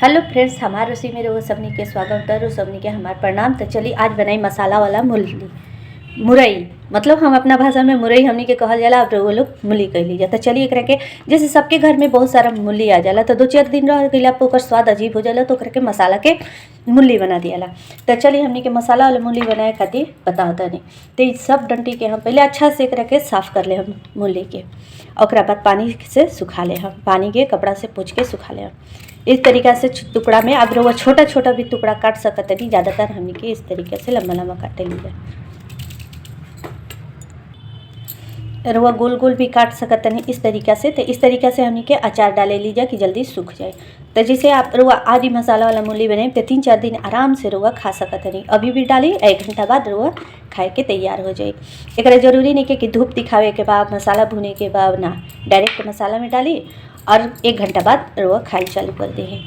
Hello friends, हमारे recipe में रहो सबनी के स्वागत है। सबनी के हमारे प्रणाम। तो चलिए आज बनाई मसाला वाला मुरई, मतलब हम अपना भाषा में मुरई हमनी के कहल जाला, अब वो लोग मूली कह लीजिए। तो चलिए एक के जैसे सबके घर में बहुत सारा मूली आ जाला, तो 2-4 दिन रह गई आप ओकर स्वाद अजीब हो जाला, तो के मसाला के मूली बना दियाला। तो चलिए हमनी के मसाला वाला मूली बनाए खातिर बताता नहीं। तो ये सब डंटी के हम पहले अच्छा से के साफ़ कर ले हम मूली के, और बाद पानी से सुखा ले हम, पानी के कपड़ा से पोंछ के सुखा ले हम। इस तरीक़ा से टुकड़ा में अगर वो छोटा छोटा भी टुकड़ा काट सकत नहीं, ज़्यादातर हमने के इस तरीके से लंबा लंबा काटे लीजिए। रवा गोल गोल भी काट सकत नहीं इस तरीक़ा से। तो इस तरीक़ा से हमने के अचार डाले लीजिए कि जल्दी सूख जाए। तो जैसे आप रवा आदि मसाला वाला मूली बनाए तो 3-4 दिन आराम से रवा खा सकत नहीं। अभी भी डाली 1 घंटा बाद रवा खाए के तैयार हो जाए। एक जरूरी नहीं कि धूप दिखावे के बाद मसाला भुने के बाद ना, डायरेक्ट मसाला में डाली और 1 घंटा बाद रवा खाई चालू कर दे है।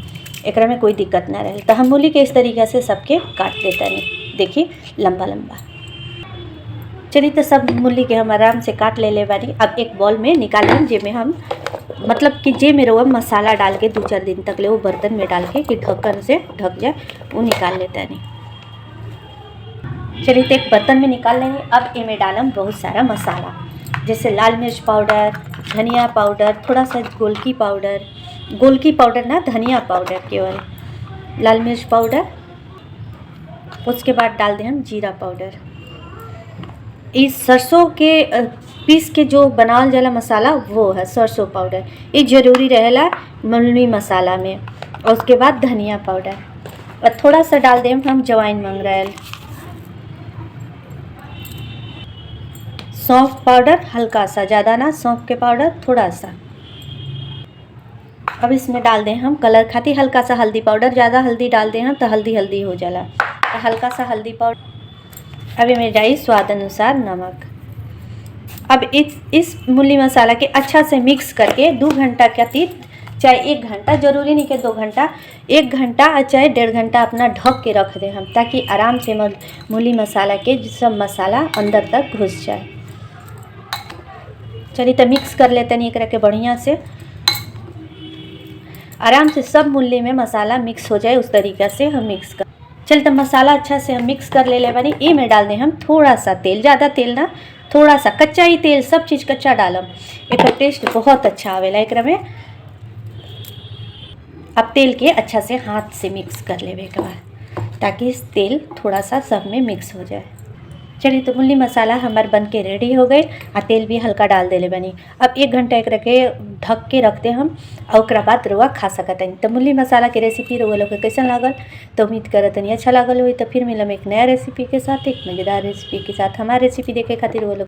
एक में कोई दिक्कत ना रहे। तो हम मूली के इस तरीक़े से सबके काट देता नहीं, देखिए लंबा लंबा। चलिए तो सब मूली के हम आराम से काट ले बानी। अब एक बॉल में निकाल लें, जेमें हम मतलब कि जे में रवा मसाला डाल के 2-4 दिन तक ले वो बर्तन में डाल के कि ढक्कन से ढक जाए, वो निकाल लेता नहीं। चलिए तो एक बर्तन में निकाल लेंगे। अब इनमें डालम बहुत सारा मसाला, जैसे लाल मिर्च पाउडर, धनिया पाउडर, थोड़ा सा गोलकी पाउडर ना, धनिया पाउडर केवल, लाल मिर्च पाउडर। उसके बाद डाल दें हम जीरा पाउडर। इस सरसों के पीस के जो बनाल जाला मसाला वो है सरसों पाउडर, ये जरूरी रहेला मूली मसाला में। और उसके बाद धनिया पाउडर, और थोड़ा सा डाल दें हम जवाइन मंगरेल, सौंफ पाउडर हल्का सा, ज़्यादा ना, सौंफ के पाउडर थोड़ा सा। अब इसमें डाल दें हम कलर खातिर हल्का सा हल्दी पाउडर। ज़्यादा हल्दी डाल दें हम तो हल्दी हो जाला, तो हल्का सा हल्दी पाउडर। अब इसमें डाली स्वाद अनुसार नमक। अब इस मूली मसाला के अच्छा से मिक्स करके 2 घंटा क्या चाहे 1 घंटा, जरूरी नहीं कि 2 घंटा, 1 घंटा चाहे 1.5 घंटा अपना ढक के रख दें हम, ताकि आराम से मूली मसाला के सब मसाला अंदर तक घुस जाए। चलिए तो मिक्स कर लेते हैं एक के बढ़िया से, आराम से सब मूली में मसाला मिक्स हो जाए, उस तरीक़े से हम मिक्स कर। चल तो मसाला अच्छा से हम मिक्स कर ले बानी। ये में डाल दें हम थोड़ा सा तेल, ज़्यादा तेल ना, थोड़ा सा कच्चा ही तेल, सब चीज़ कच्चा डालम, एक टेस्ट बहुत अच्छा आवेला एक में। अब तेल के अच्छा से हाथ से मिक्स कर ले के बाद, ताकि इस तेल थोड़ा सा सब में मिक्स हो जाए। चलिए तो मूली मसाला हमारे बन के रेडी हो गए, और तेल भी हल्का डाल देले बनी। अब 1 घंटा एक रखे ढक के रखते हम, और उसके बाद रवा खा सकते हैं। तो मूली मसाला के रेसिपी रवा लोग कैसन लागल, तो उम्मीद करते नहीं अच्छा लागल हो। तो फिर मिलम एक नया रेसिपी के साथ, एक मज़ेदार रेसिपी के साथ। हमारे रेसिपी देखे खातिर वो लोग